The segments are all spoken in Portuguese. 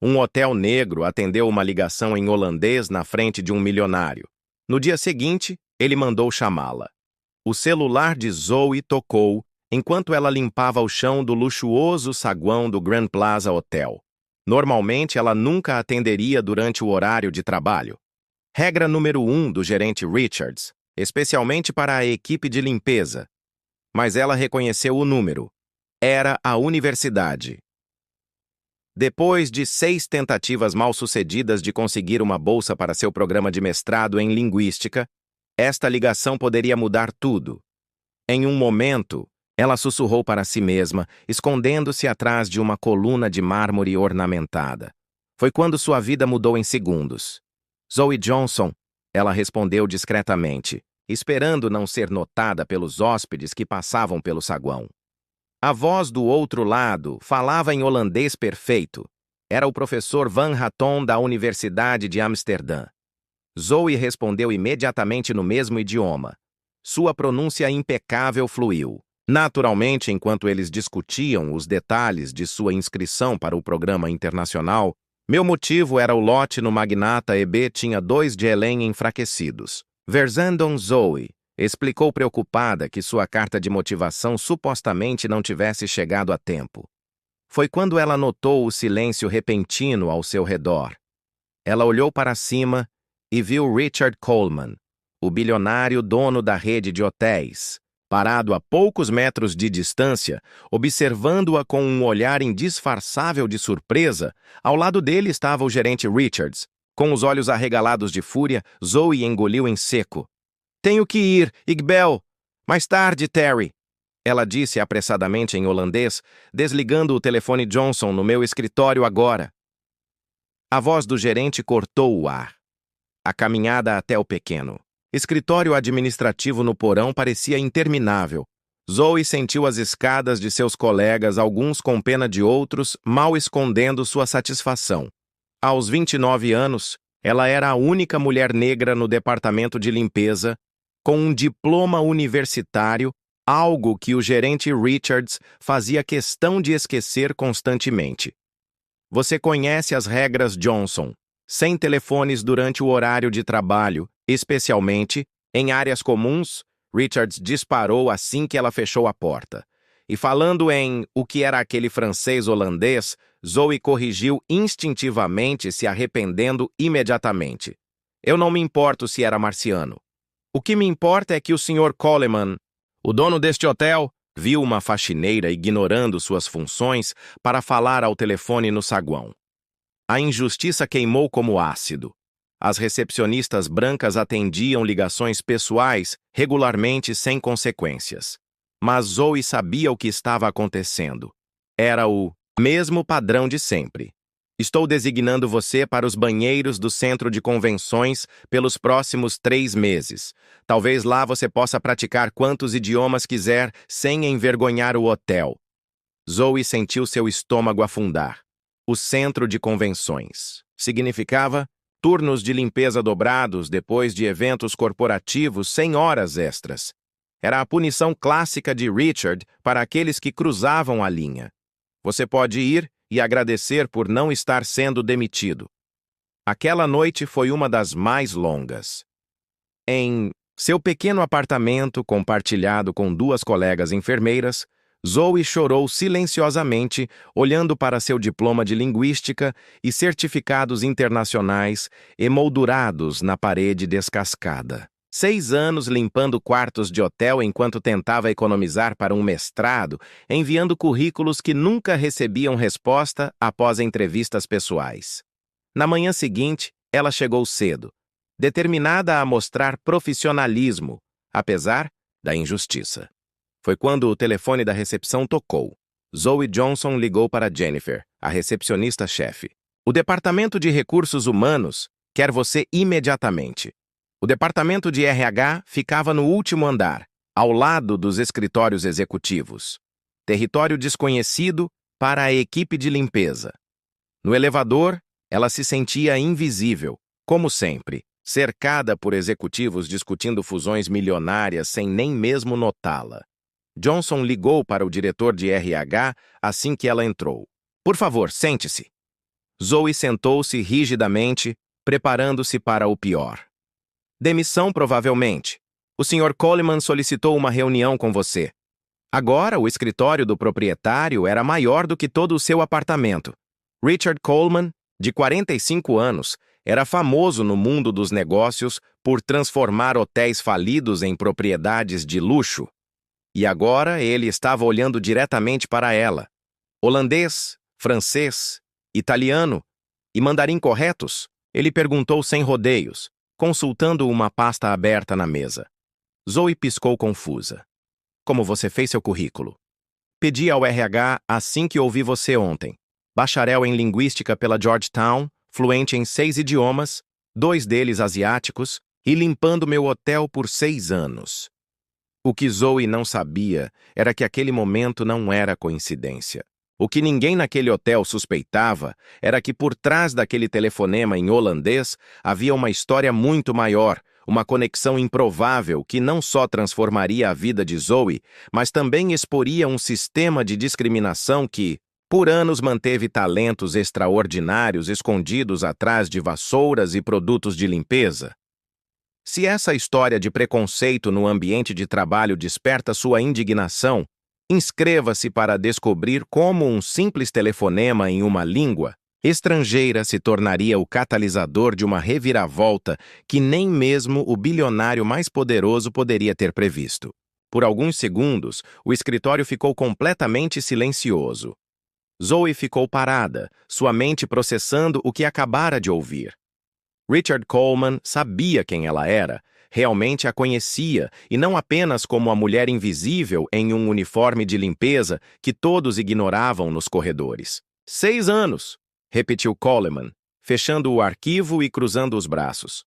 Um hotel negro atendeu uma ligação em holandês na frente de um milionário. No dia seguinte, ele mandou chamá-la. O celular de Zoe tocou enquanto ela limpava o chão do luxuoso saguão do Grand Plaza Hotel. Normalmente, ela nunca atenderia durante o horário de trabalho. Regra número 1 do gerente Richards, especialmente para a equipe de limpeza. Mas ela reconheceu o número. Era a universidade. Depois de 6 tentativas mal-sucedidas de conseguir uma bolsa para seu programa de mestrado em linguística, esta ligação poderia mudar tudo. Em um momento, ela sussurrou para si mesma, escondendo-se atrás de uma coluna de mármore ornamentada. Foi quando sua vida mudou em segundos. Zoe Johnson, ela respondeu discretamente, esperando não ser notada pelos hóspedes que passavam pelo saguão. A voz do outro lado falava em holandês perfeito. Era o professor Van Hatton da Universidade de Amsterdã. Zoe respondeu imediatamente no mesmo idioma. Sua pronúncia impecável fluiu. Naturalmente, enquanto eles discutiam os detalhes de sua inscrição para o programa internacional, meu motivo era o lote no Magnata EB tinha 2 de Helen enfraquecidos. Verzandon Zoe explicou preocupada que sua carta de motivação supostamente não tivesse chegado a tempo. Foi quando ela notou o silêncio repentino ao seu redor. Ela olhou para cima e viu Richard Coleman, o bilionário dono da rede de hotéis, parado a poucos metros de distância, observando-a com um olhar indisfarçável de surpresa. Ao lado dele estava o gerente Richards. Com os olhos arregalados de fúria, Zoe engoliu em seco. "Tenho que ir, Igbel. Mais tarde, Terry." Ela disse apressadamente em holandês, desligando o telefone Johnson no meu escritório agora. A voz do gerente cortou o ar. A caminhada até o pequeno escritório administrativo no porão parecia interminável. Zoe sentiu as escadas de seus colegas, alguns com pena de outros, mal escondendo sua satisfação. Aos 29 anos, ela era a única mulher negra no departamento de limpeza, com um diploma universitário, algo que o gerente Richards fazia questão de esquecer constantemente. Você conhece as regras Johnson. Sem telefones durante o horário de trabalho, especialmente em áreas comuns, Richards disparou assim que ela fechou a porta. E falando em o que era aquele francês holandês, Zoe corrigiu instintivamente, se arrependendo imediatamente. Eu não me importo se era marciano. O que me importa é que o Sr. Coleman, o dono deste hotel, viu uma faxineira ignorando suas funções para falar ao telefone no saguão. A injustiça queimou como ácido. As recepcionistas brancas atendiam ligações pessoais regularmente sem consequências. Mas Zoe sabia o que estava acontecendo. Era o mesmo padrão de sempre. Estou designando você para os banheiros do centro de convenções pelos próximos 3 meses. Talvez lá você possa praticar quantos idiomas quiser sem envergonhar o hotel. Zoe sentiu seu estômago afundar. O centro de convenções significava turnos de limpeza dobrados depois de eventos corporativos sem horas extras. Era a punição clássica de Richard para aqueles que cruzavam a linha. Você pode ir e agradecer por não estar sendo demitido. Aquela noite foi uma das mais longas. Em seu pequeno apartamento compartilhado com 2 colegas enfermeiras, Zoe chorou silenciosamente, olhando para seu diploma de linguística e certificados internacionais emoldurados na parede descascada. 6 anos limpando quartos de hotel enquanto tentava economizar para um mestrado, enviando currículos que nunca recebiam resposta após entrevistas pessoais. Na manhã seguinte, ela chegou cedo, determinada a mostrar profissionalismo, apesar da injustiça. Foi quando o telefone da recepção tocou. Zoe Johnson ligou para Jennifer, a recepcionista-chefe. "O Departamento de Recursos Humanos quer você imediatamente." O departamento de RH ficava no último andar, ao lado dos escritórios executivos. Território desconhecido para a equipe de limpeza. No elevador, ela se sentia invisível, como sempre, cercada por executivos discutindo fusões milionárias sem nem mesmo notá-la. Johnson ligou para o diretor de RH assim que ela entrou. "Por favor, sente-se." Zoe sentou-se rigidamente, preparando-se para o pior. Demissão, provavelmente. O Sr. Coleman solicitou uma reunião com você. Agora, o escritório do proprietário era maior do que todo o seu apartamento. Richard Coleman, de 45 anos, era famoso no mundo dos negócios por transformar hotéis falidos em propriedades de luxo. E agora ele estava olhando diretamente para ela. Holandês, francês, italiano e mandarim corretos? Ele perguntou sem rodeios, consultando uma pasta aberta na mesa. Zoe piscou confusa. Como você fez seu currículo? Pedi ao RH assim que ouvi você ontem. Bacharel em Linguística pela Georgetown, fluente em 6 idiomas, 2 deles asiáticos, e limpando meu hotel por 6 anos. O que Zoe não sabia era que aquele momento não era coincidência. O que ninguém naquele hotel suspeitava era que por trás daquele telefonema em holandês havia uma história muito maior, uma conexão improvável que não só transformaria a vida de Zoe, mas também exporia um sistema de discriminação que, por anos, manteve talentos extraordinários escondidos atrás de vassouras e produtos de limpeza. Se essa história de preconceito no ambiente de trabalho desperta sua indignação, inscreva-se para descobrir como um simples telefonema em uma língua estrangeira se tornaria o catalisador de uma reviravolta que nem mesmo o bilionário mais poderoso poderia ter previsto. Por alguns segundos, o escritório ficou completamente silencioso. Zoe ficou parada, sua mente processando o que acabara de ouvir. Richard Coleman sabia quem ela era, realmente a conhecia, e não apenas como a mulher invisível em um uniforme de limpeza que todos ignoravam nos corredores. 6 anos, repetiu Coleman, fechando o arquivo e cruzando os braços.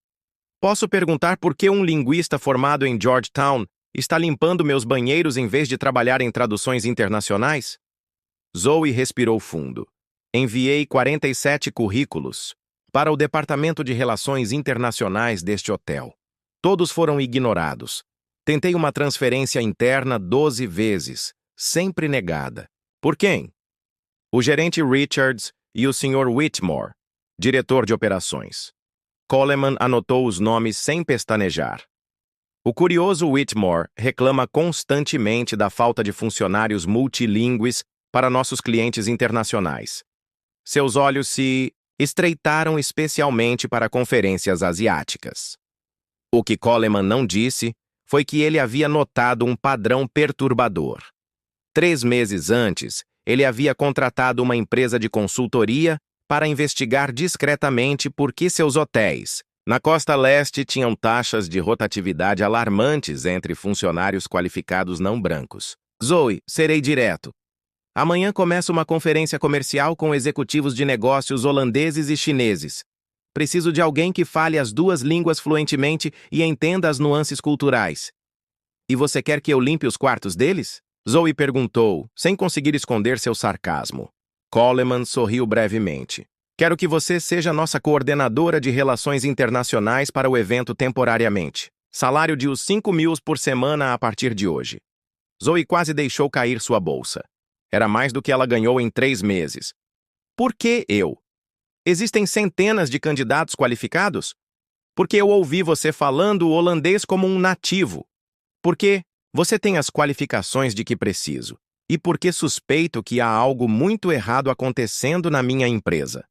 Posso perguntar por que um linguista formado em Georgetown está limpando meus banheiros em vez de trabalhar em traduções internacionais? Zoe respirou fundo. Enviei 47 currículos para o Departamento de Relações Internacionais deste hotel. Todos foram ignorados. Tentei uma transferência interna 12 vezes, sempre negada. Por quem? O gerente Richards e o Sr. Whitmore, diretor de operações. Coleman anotou os nomes sem pestanejar. O curioso Whitmore reclama constantemente da falta de funcionários multilingües para nossos clientes internacionais. Seus olhos se estreitaram especialmente para conferências asiáticas. O que Coleman não disse foi que ele havia notado um padrão perturbador. 3 meses antes, ele havia contratado uma empresa de consultoria para investigar discretamente por que seus hotéis, na costa leste, tinham taxas de rotatividade alarmantes entre funcionários qualificados não brancos. Zoe, serei direto. Amanhã começa uma conferência comercial com executivos de negócios holandeses e chineses. Preciso de alguém que fale as 2 línguas fluentemente e entenda as nuances culturais. E você quer que eu limpe os quartos deles? Zoe perguntou, sem conseguir esconder seu sarcasmo. Coleman sorriu brevemente. Quero que você seja nossa coordenadora de relações internacionais para o evento temporariamente. Salário de 5.000 por semana a partir de hoje. Zoe quase deixou cair sua bolsa. Era mais do que ela ganhou em 3 meses. Por que eu? Existem centenas de candidatos qualificados? Porque eu ouvi você falando holandês como um nativo. Porque você tem as qualificações de que preciso. E porque suspeito que há algo muito errado acontecendo na minha empresa.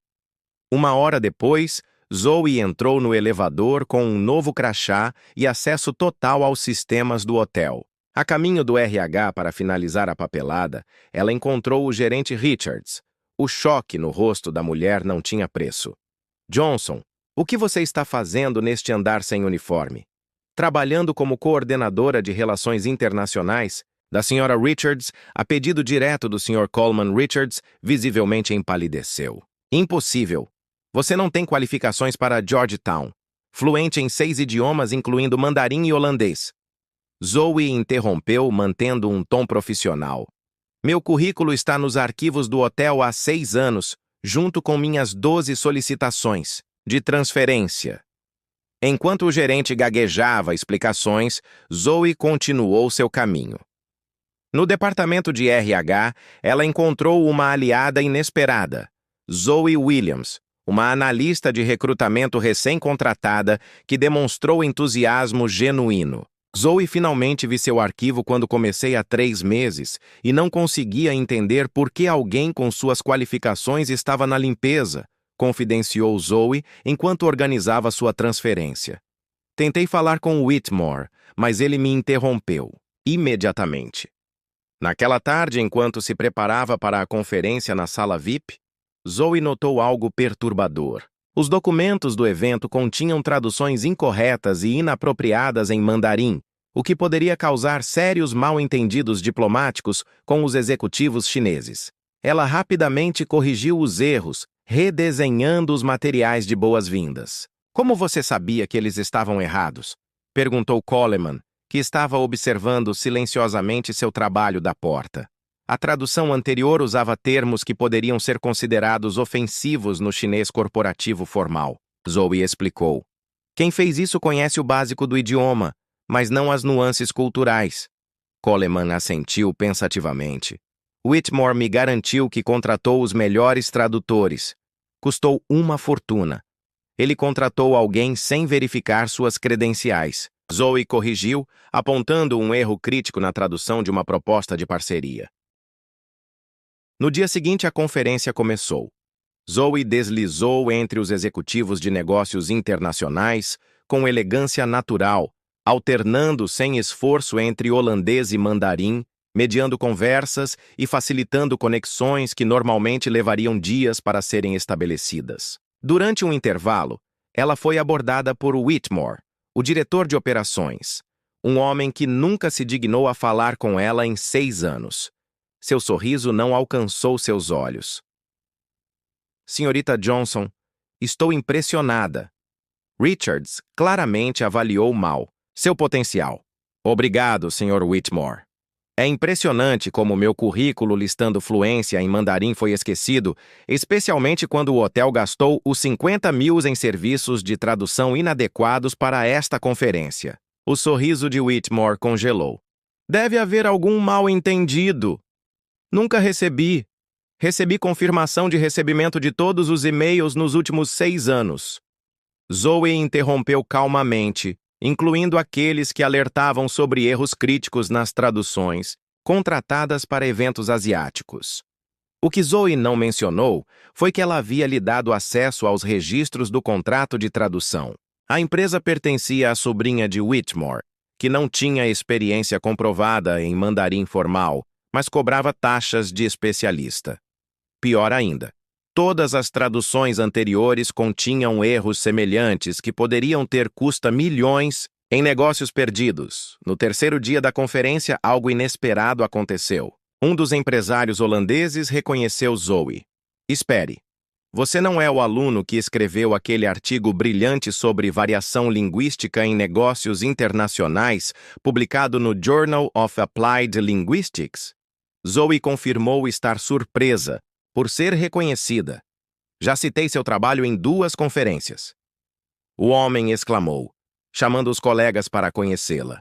1 hora depois, Zoe entrou no elevador com um novo crachá e acesso total aos sistemas do hotel. A caminho do RH para finalizar a papelada, ela encontrou o gerente Richards. O choque no rosto da mulher não tinha preço. Johnson, o que você está fazendo neste andar sem uniforme? Trabalhando como coordenadora de relações internacionais, da Sra. Richards, a pedido direto do Sr. Coleman Richards, visivelmente empalideceu. Impossível. Você não tem qualificações para Georgetown. Fluente em 6 idiomas, incluindo mandarim e holandês. Zoe interrompeu, mantendo um tom profissional. Meu currículo está nos arquivos do hotel há 6 anos, junto com minhas 12 solicitações de transferência. Enquanto o gerente gaguejava explicações, Zoe continuou seu caminho. No departamento de RH, ela encontrou uma aliada inesperada. Zoe Williams, uma analista de recrutamento recém-contratada que demonstrou entusiasmo genuíno. Zoe finalmente vi seu arquivo quando comecei há 3 meses e não conseguia entender por que alguém com suas qualificações estava na limpeza, confidenciou Zoe enquanto organizava sua transferência. Tentei falar com Whitmore, mas ele me interrompeu, imediatamente. Naquela tarde, enquanto se preparava para a conferência na sala VIP, Zoe notou algo perturbador. Os documentos do evento continham traduções incorretas e inapropriadas em mandarim, o que poderia causar sérios mal-entendidos diplomáticos com os executivos chineses. Ela rapidamente corrigiu os erros, redesenhando os materiais de boas-vindas. Como você sabia que eles estavam errados? Perguntou Coleman, que estava observando silenciosamente seu trabalho da porta. A tradução anterior usava termos que poderiam ser considerados ofensivos no chinês corporativo formal. Zoe explicou. Quem fez isso conhece o básico do idioma, mas não as nuances culturais. Coleman assentiu pensativamente. Whitmore me garantiu que contratou os melhores tradutores. Custou uma fortuna. Ele contratou alguém sem verificar suas credenciais. Zoe corrigiu, apontando um erro crítico na tradução de uma proposta de parceria. No dia seguinte, a conferência começou. Zoe deslizou entre os executivos de negócios internacionais com elegância natural, alternando sem esforço entre holandês e mandarim, mediando conversas e facilitando conexões que normalmente levariam dias para serem estabelecidas. Durante um intervalo, ela foi abordada por Whitmore, o diretor de operações, um homem que nunca se dignou a falar com ela em 6 anos. Seu sorriso não alcançou seus olhos. Senhorita Johnson, estou impressionada. Richards claramente avaliou mal seu potencial. Obrigado, Sr. Whitmore. É impressionante como meu currículo listando fluência em mandarim foi esquecido, especialmente quando o hotel gastou os 50 mil em serviços de tradução inadequados para esta conferência. O sorriso de Whitmore congelou. Deve haver algum mal-entendido. Nunca recebi. Recebi confirmação de recebimento de todos os e-mails nos últimos 6 anos. Zoe interrompeu calmamente, incluindo aqueles que alertavam sobre erros críticos nas traduções, contratadas para eventos asiáticos. O que Zoe não mencionou foi que ela havia lhe dado acesso aos registros do contrato de tradução. A empresa pertencia à sobrinha de Whitmore, que não tinha experiência comprovada em mandarim formal, mas cobrava taxas de especialista. Pior ainda, todas as traduções anteriores continham erros semelhantes que poderiam ter custado milhões em negócios perdidos. No terceiro dia da conferência, algo inesperado aconteceu. Um dos empresários holandeses reconheceu Zoe. Espere, você não é o aluno que escreveu aquele artigo brilhante sobre variação linguística em negócios internacionais, publicado no Journal of Applied Linguistics? Zoe confirmou estar surpresa por ser reconhecida. Já citei seu trabalho em 2 conferências. O homem exclamou, chamando os colegas para conhecê-la.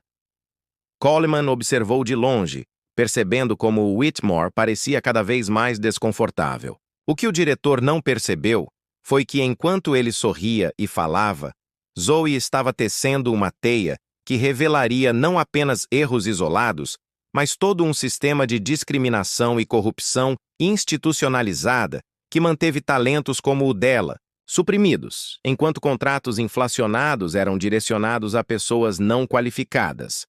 Coleman observou de longe, percebendo como Whitmore parecia cada vez mais desconfortável. O que o diretor não percebeu foi que, enquanto ele sorria e falava, Zoe estava tecendo uma teia que revelaria não apenas erros isolados, mas todo um sistema de discriminação e corrupção institucionalizada que manteve talentos como o dela suprimidos, enquanto contratos inflacionados eram direcionados a pessoas não qualificadas.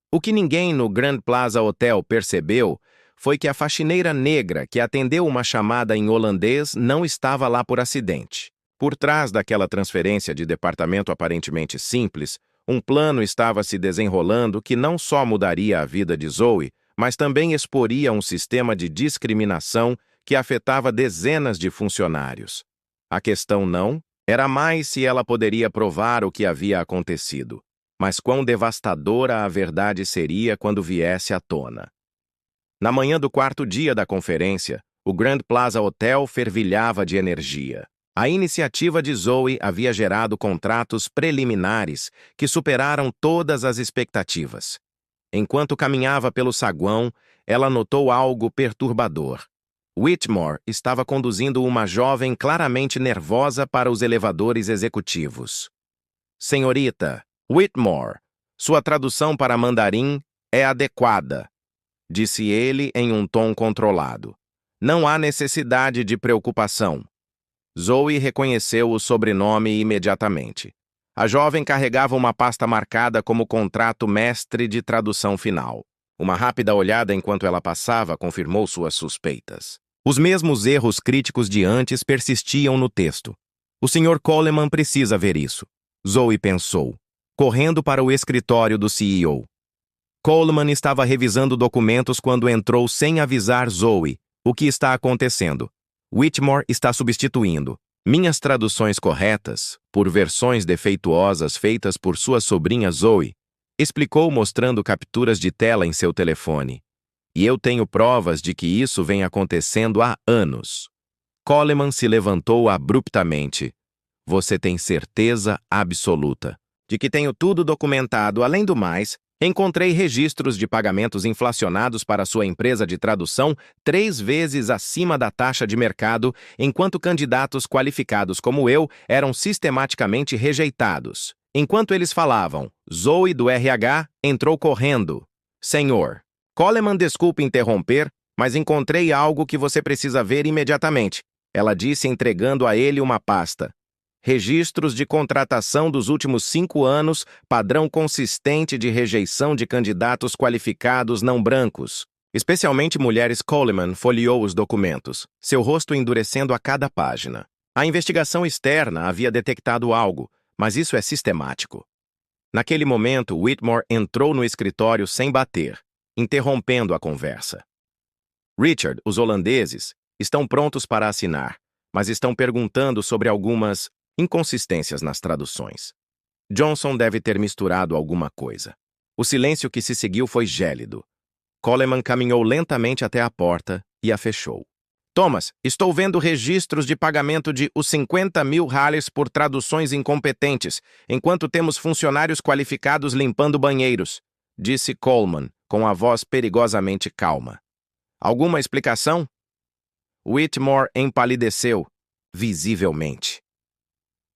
O que ninguém no Grand Plaza Hotel percebeu foi que a faxineira negra que atendeu uma chamada em holandês não estava lá por acidente. Por trás daquela transferência de departamento aparentemente simples, um plano estava se desenrolando que não só mudaria a vida de Zoe, mas também exporia um sistema de discriminação que afetava dezenas de funcionários. A questão não era mais se ela poderia provar o que havia acontecido, mas quão devastadora a verdade seria quando viesse à tona. Na manhã do 4º dia da conferência, o Grand Plaza Hotel fervilhava de energia. A iniciativa de Zoe havia gerado contratos preliminares que superaram todas as expectativas. Enquanto caminhava pelo saguão, ela notou algo perturbador. Whitmore estava conduzindo uma jovem claramente nervosa para os elevadores executivos. Senhorita Whitmore, sua tradução para mandarim é adequada, disse ele em um tom controlado. Não há necessidade de preocupação. Zoe reconheceu o sobrenome imediatamente. A jovem carregava uma pasta marcada como contrato mestre de tradução final. Uma rápida olhada enquanto ela passava confirmou suas suspeitas. Os mesmos erros críticos de antes persistiam no texto. O Sr. Coleman precisa ver isso, Zoe pensou, correndo para o escritório do CEO. Coleman estava revisando documentos quando entrou sem avisar Zoe. O que está acontecendo? Whitmore está substituindo minhas traduções corretas por versões defeituosas feitas por sua sobrinha Zoe, explicou mostrando capturas de tela em seu telefone. E eu tenho provas de que isso vem acontecendo há anos. Coleman se levantou abruptamente. Você tem certeza absoluta de que tenho tudo documentado. Além do mais, encontrei registros de pagamentos inflacionados para sua empresa de tradução 3 vezes acima da taxa de mercado, enquanto candidatos qualificados como eu eram sistematicamente rejeitados. Enquanto eles falavam, Zoe do RH entrou correndo. Senhor Coleman, desculpe interromper, mas encontrei algo que você precisa ver imediatamente, ela disse entregando a ele uma pasta. Registros de contratação dos últimos 5 anos, padrão consistente de rejeição de candidatos qualificados não brancos. Especialmente mulheres. Coleman folheou os documentos, seu rosto endurecendo a cada página. A investigação externa havia detectado algo, mas isso é sistemático. Naquele momento, Whitmore entrou no escritório sem bater, interrompendo a conversa. Richard, os holandeses, estão prontos para assinar, mas estão perguntando sobre algumas inconsistências nas traduções. Johnson deve ter misturado alguma coisa. O silêncio que se seguiu foi gélido. Coleman caminhou lentamente até a porta e a fechou. Thomas, estou vendo registros de pagamento de os 50 mil rales por traduções incompetentes, enquanto temos funcionários qualificados limpando banheiros, disse Coleman, com a voz perigosamente calma. Alguma explicação? Whitmore empalideceu, visivelmente.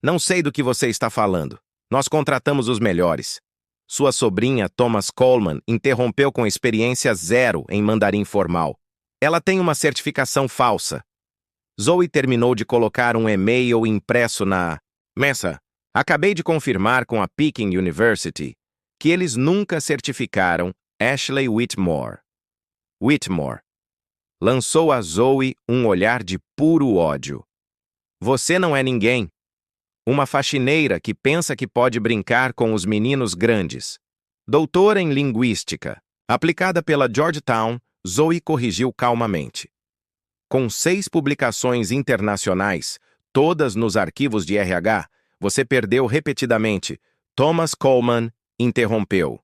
Não sei do que você está falando. Nós contratamos os melhores. Sua sobrinha, Thomas Coleman, interrompeu com experiência 0 em mandarim formal. Ela tem uma certificação falsa. Zoe terminou de colocar um e-mail impresso na mesa. Acabei de confirmar com a Peking University que eles nunca certificaram Ashley Whitmore. Whitmore lançou a Zoe um olhar de puro ódio. Você não é ninguém. Uma faxineira que pensa que pode brincar com os meninos grandes. Doutora em linguística, aplicada pela Georgetown, Zoe corrigiu calmamente. Com 6 publicações internacionais, todas nos arquivos de RH, você perdeu repetidamente. Thomas Coleman interrompeu.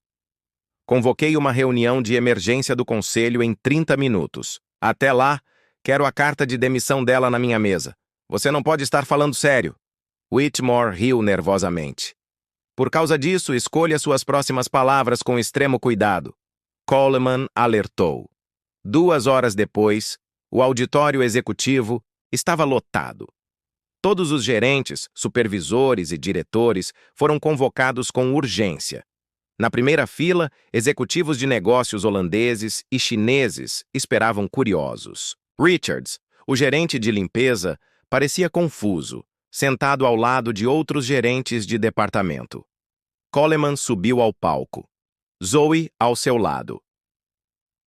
Convoquei uma reunião de emergência do conselho em 30 minutos. Até lá, quero a carta de demissão dela na minha mesa. Você não pode estar falando sério. Whitmore riu nervosamente. Por causa disso, escolha suas próximas palavras com extremo cuidado. Coleman alertou. 2 horas depois, o auditório executivo estava lotado. Todos os gerentes, supervisores e diretores foram convocados com urgência. Na primeira fila, executivos de negócios holandeses e chineses esperavam curiosos. Richards, o gerente de limpeza, parecia confuso, sentado ao lado de outros gerentes de departamento. Coleman subiu ao palco. Zoe ao seu lado.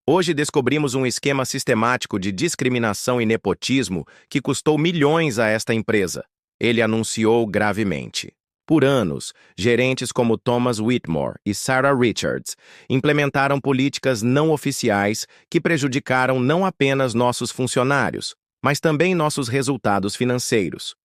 Hoje descobrimos um esquema sistemático de discriminação e nepotismo que custou milhões a esta empresa, ele anunciou gravemente. Por anos, gerentes como Thomas Whitmore e Sarah Richards implementaram políticas não oficiais que prejudicaram não apenas nossos funcionários, mas também nossos resultados financeiros.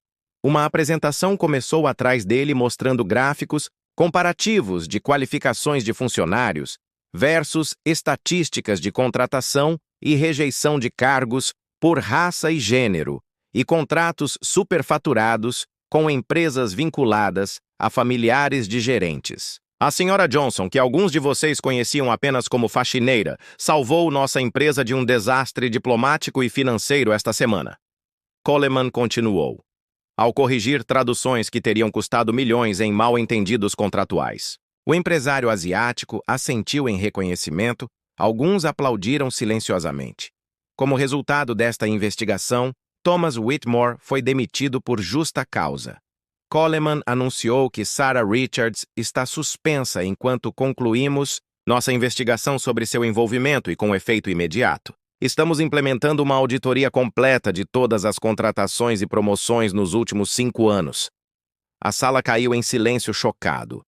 Uma apresentação começou atrás dele mostrando gráficos comparativos de qualificações de funcionários versus estatísticas de contratação e rejeição de cargos por raça e gênero, e contratos superfaturados com empresas vinculadas a familiares de gerentes. A senhora Johnson, que alguns de vocês conheciam apenas como faxineira, salvou nossa empresa de um desastre diplomático e financeiro esta semana. Coleman continuou, ao corrigir traduções que teriam custado milhões em mal-entendidos contratuais. O empresário asiático assentiu em reconhecimento, alguns aplaudiram silenciosamente. Como resultado desta investigação, Thomas Whitmore foi demitido por justa causa. Coleman anunciou que Sarah Richards está suspensa enquanto concluímos nossa investigação sobre seu envolvimento e com efeito imediato. Estamos implementando uma auditoria completa de todas as contratações e promoções nos últimos 5 anos. A sala caiu em silêncio chocado.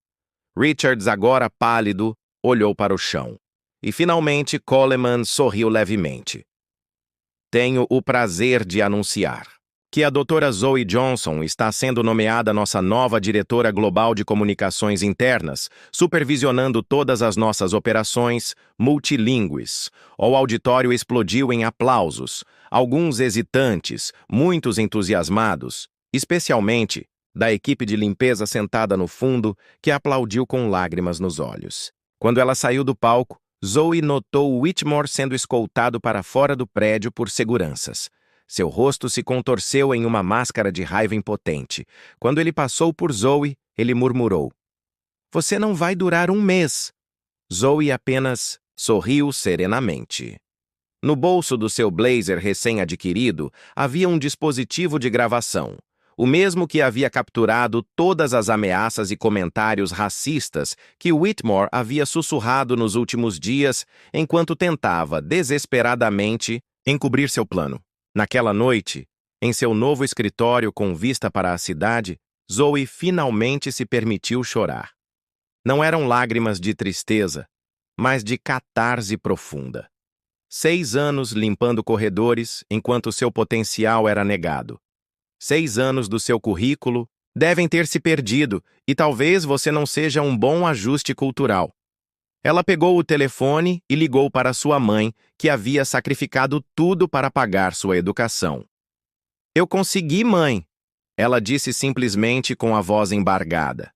Richards, agora pálido, olhou para o chão. E finalmente Coleman sorriu levemente. Tenho o prazer de anunciar que a doutora Zoe Johnson está sendo nomeada nossa nova diretora global de comunicações internas, supervisionando todas as nossas operações multilingües. O auditório explodiu em aplausos, alguns hesitantes, muitos entusiasmados, especialmente da equipe de limpeza sentada no fundo, que aplaudiu com lágrimas nos olhos. Quando ela saiu do palco, Zoe notou Whitmore sendo escoltado para fora do prédio por seguranças. Seu rosto se contorceu em uma máscara de raiva impotente. Quando ele passou por Zoe, ele murmurou: "Você não vai durar 1 mês." Zoe apenas sorriu serenamente. No bolso do seu blazer recém-adquirido havia um dispositivo de gravação, o mesmo que havia capturado todas as ameaças e comentários racistas que Whitmore havia sussurrado nos últimos dias enquanto tentava desesperadamente encobrir seu plano. Naquela noite, em seu novo escritório com vista para a cidade, Zoe finalmente se permitiu chorar. Não eram lágrimas de tristeza, mas de catarse profunda. 6 anos limpando corredores enquanto seu potencial era negado. 6 anos do seu currículo devem ter se perdido e talvez você não seja um bom ajuste cultural. Ela pegou o telefone e ligou para sua mãe, que havia sacrificado tudo para pagar sua educação. "Eu consegui, mãe," ela disse simplesmente com a voz embargada.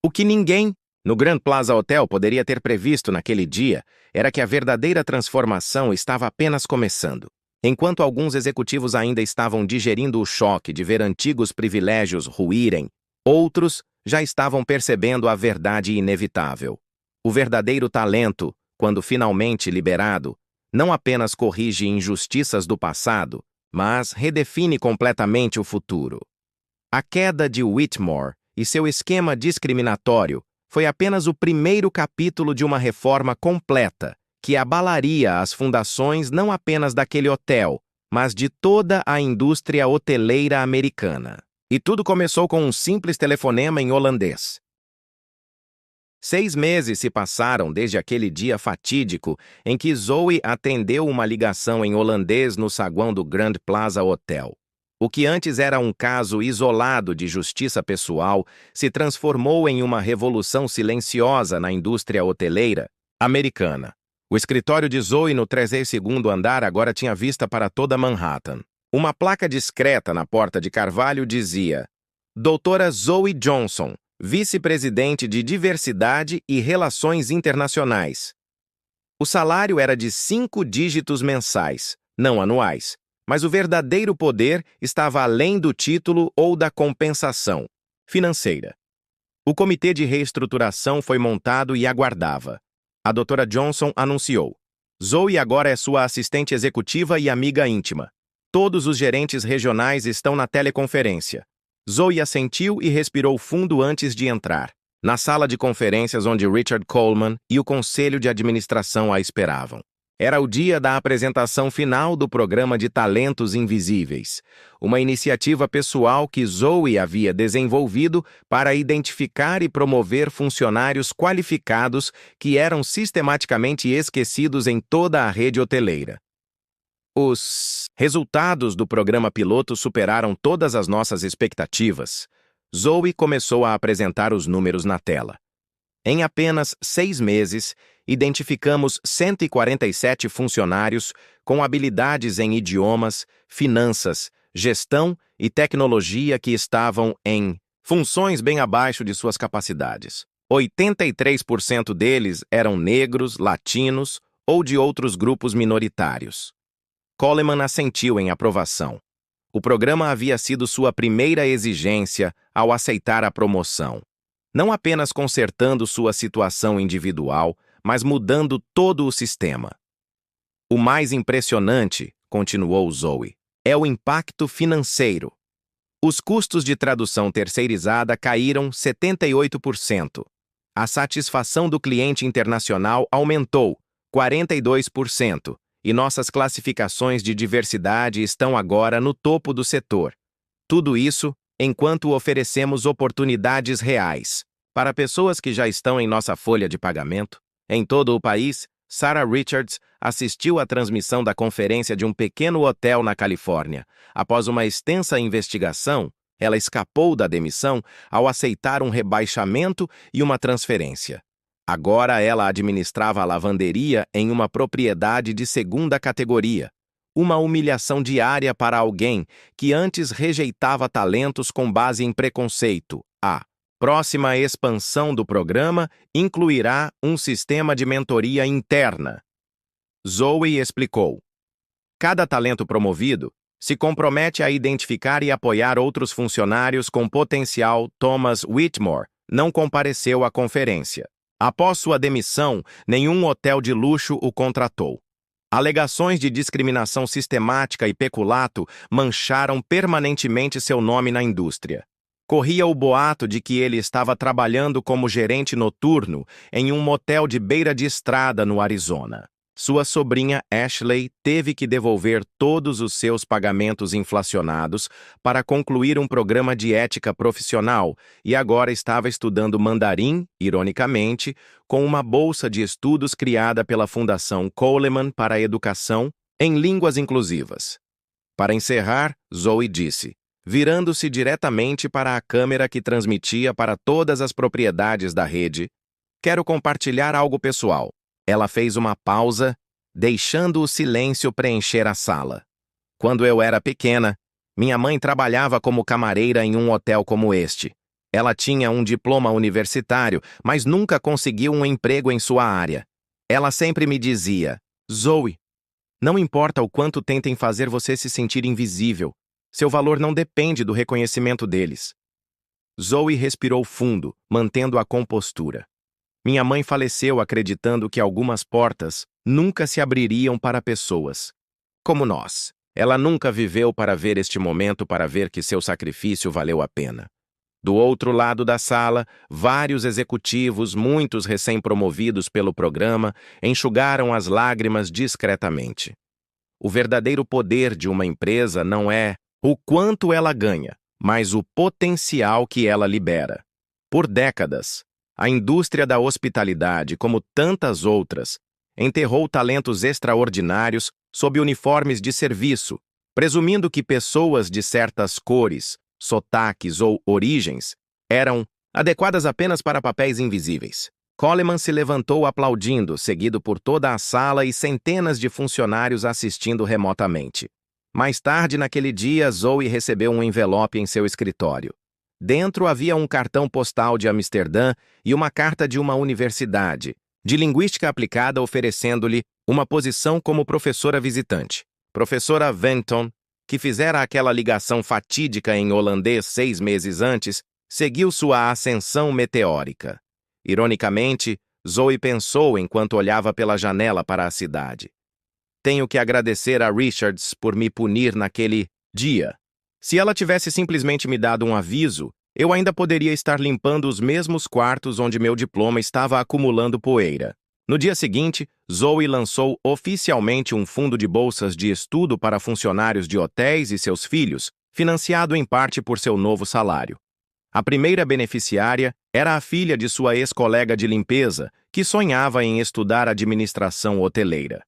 O que ninguém no Grand Plaza Hotel poderia ter previsto naquele dia era que a verdadeira transformação estava apenas começando. Enquanto alguns executivos ainda estavam digerindo o choque de ver antigos privilégios ruírem, outros já estavam percebendo a verdade inevitável. O verdadeiro talento, quando finalmente liberado, não apenas corrige injustiças do passado, mas redefine completamente o futuro. A queda de Whitmore e seu esquema discriminatório foi apenas o primeiro capítulo de uma reforma completa que abalaria as fundações não apenas daquele hotel, mas de toda a indústria hoteleira americana. E tudo começou com um simples telefonema em holandês. 6 meses se passaram desde aquele dia fatídico em que Zoe atendeu uma ligação em holandês no saguão do Grand Plaza Hotel. O que antes era um caso isolado de justiça pessoal se transformou em uma revolução silenciosa na indústria hoteleira americana. O escritório de Zoe no 32º andar agora tinha vista para toda Manhattan. Uma placa discreta na porta de carvalho dizia: Doutora Zoe Johnson, vice-presidente de Diversidade e Relações Internacionais. O salário era de 5 dígitos mensais, não anuais, mas o verdadeiro poder estava além do título ou da compensação financeira. O comitê de reestruturação foi montado e aguardava. A doutora Johnson anunciou: Zoe agora é sua assistente executiva e amiga íntima. Todos os gerentes regionais estão na teleconferência. Zoe assentiu e respirou fundo antes de entrar, na sala de conferências onde Richard Coleman e o conselho de administração a esperavam. Era o dia da apresentação final do programa de Talentos Invisíveis, uma iniciativa pessoal que Zoe havia desenvolvido para identificar e promover funcionários qualificados que eram sistematicamente esquecidos em toda a rede hoteleira. Os resultados do programa piloto superaram todas as nossas expectativas. Zoe começou a apresentar os números na tela. Em apenas 6 meses, identificamos 147 funcionários com habilidades em idiomas, finanças, gestão e tecnologia que estavam em funções bem abaixo de suas capacidades. 83% deles eram negros, latinos ou de outros grupos minoritários. Coleman assentiu em aprovação. O programa havia sido sua primeira exigência ao aceitar a promoção, não apenas consertando sua situação individual, mas mudando todo o sistema. O mais impressionante, continuou Zoe, é o impacto financeiro. Os custos de tradução terceirizada caíram 78%. A satisfação do cliente internacional aumentou 42%, e nossas classificações de diversidade estão agora no topo do setor. Tudo isso enquanto oferecemos oportunidades reais para pessoas que já estão em nossa folha de pagamento. Em todo o país, Sarah Richards assistiu à transmissão da conferência de um pequeno hotel na Califórnia. Após uma extensa investigação, ela escapou da demissão ao aceitar um rebaixamento e uma transferência. Agora ela administrava a lavanderia em uma propriedade de segunda categoria, uma humilhação diária para alguém que antes rejeitava talentos com base em preconceito. A próxima expansão do programa incluirá um sistema de mentoria interna. Zoe explicou. Cada talento promovido se compromete a identificar e apoiar outros funcionários com potencial. Thomas Whitmore não compareceu à conferência. Após sua demissão, nenhum hotel de luxo o contratou. Alegações de discriminação sistemática e peculato mancharam permanentemente seu nome na indústria. Corria o boato de que ele estava trabalhando como gerente noturno em um motel de beira de estrada no Arizona. Sua sobrinha Ashley teve que devolver todos os seus pagamentos inflacionados para concluir um programa de ética profissional e agora estava estudando mandarim, ironicamente, com uma bolsa de estudos criada pela Fundação Coleman para a Educação em Línguas Inclusivas. Para encerrar, Zoe disse, virando-se diretamente para a câmera que transmitia para todas as propriedades da rede, quero compartilhar algo pessoal. Ela fez uma pausa, deixando o silêncio preencher a sala. Quando eu era pequena, minha mãe trabalhava como camareira em um hotel como este. Ela tinha um diploma universitário, mas nunca conseguiu um emprego em sua área. Ela sempre me dizia, Zoe, não importa o quanto tentem fazer você se sentir invisível, seu valor não depende do reconhecimento deles. Zoe respirou fundo, mantendo a compostura. Minha mãe faleceu acreditando que algumas portas nunca se abririam para pessoas como nós. Ela nunca viveu para ver este momento, para ver que seu sacrifício valeu a pena. Do outro lado da sala, vários executivos, muitos recém-promovidos pelo programa, enxugaram as lágrimas discretamente. O verdadeiro poder de uma empresa não é o quanto ela ganha, mas o potencial que ela libera. Por décadas, a indústria da hospitalidade, como tantas outras, enterrou talentos extraordinários sob uniformes de serviço, presumindo que pessoas de certas cores, sotaques ou origens eram adequadas apenas para papéis invisíveis. Coleman se levantou aplaudindo, seguido por toda a sala e centenas de funcionários assistindo remotamente. Mais tarde naquele dia, Zoe recebeu um envelope em seu escritório. Dentro havia um cartão postal de Amsterdã e uma carta de uma universidade de linguística aplicada oferecendo-lhe uma posição como professora visitante. Professora Venton, que fizera aquela ligação fatídica em holandês 6 meses antes, seguiu sua ascensão meteórica. Ironicamente, Zoe pensou enquanto olhava pela janela para a cidade. Tenho que agradecer a Richards por me punir naquele dia. Se ela tivesse simplesmente me dado um aviso, eu ainda poderia estar limpando os mesmos quartos onde meu diploma estava acumulando poeira. No dia seguinte, Zoe lançou oficialmente um fundo de bolsas de estudo para funcionários de hotéis e seus filhos, financiado em parte por seu novo salário. A primeira beneficiária era a filha de sua ex-colega de limpeza, que sonhava em estudar administração hoteleira.